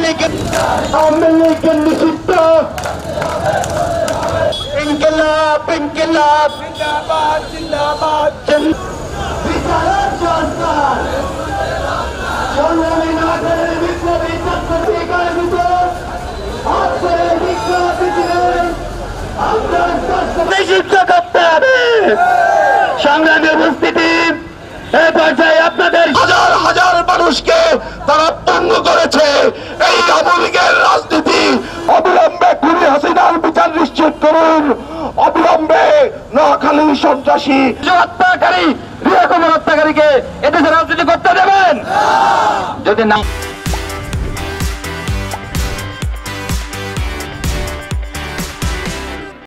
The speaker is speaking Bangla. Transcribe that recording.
লীগের নিষিদ্ধ ইনকিলাব ইনকিলাব জিন্দাবাদ জিন্দাবাদ বিচারের সরকার সংগ্রামী নাগরিক বিপ্লবী ছাত্রলীগের ভিতর আপনার বিপ্লবী দিলেন নিষিদ্ধ করতে হবে। সংগ্রামী উপস্থিতি এই পর্যায়ে আপনাদের হাজার হাজার মানুষকে তারা ভঙ্গ করেছে। এই আওয়ামী লীগের রাজনীতি অবিলম্বে খুনি হাসিনার বিচার নিশ্চিত করুন। অবিলম্বে নোয়াখালী সন্ত্রাসী হত্যাকারী হত্যাকারীকে এদেশে রাজনীতি করতে দেবেন যদি না